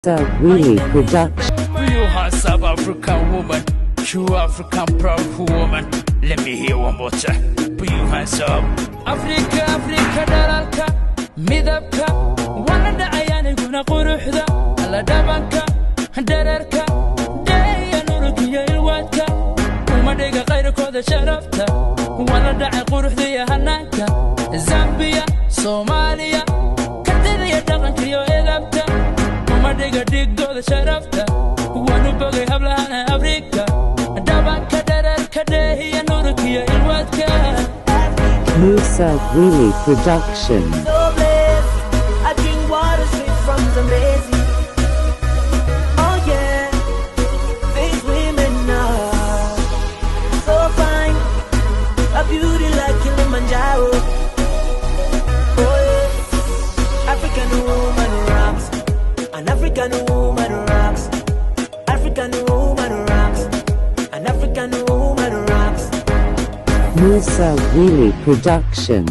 Really production. You are South African woman, true African proud woman. Let me hear one more time. Put your hands up. Africa, Africa, dalalka, midabka, wana dacayani guna quruxda, alla dhabanka, dararka, daya nurukiya ilwaadka, uma dhiga qayrkooda sharafta, wana dhacay quruxda iyo hanaanka, Zambia, Soomaaliya, kadidaya dhaqanka iyo edabta. Diga digooda sharafta waanu bogay hablahana Afrika dhabanka dhararka dheehiya nurukiya ilwaadka Musa Really Production. So blessed, I drink water straight from the Zambezi. Oh yeah, these women are so fine, a beauty like Kilimanjaro. Oh yeah, African woman rocks. An African woman rocks. African woman rocks. An African woman rocks. Musa Really Production.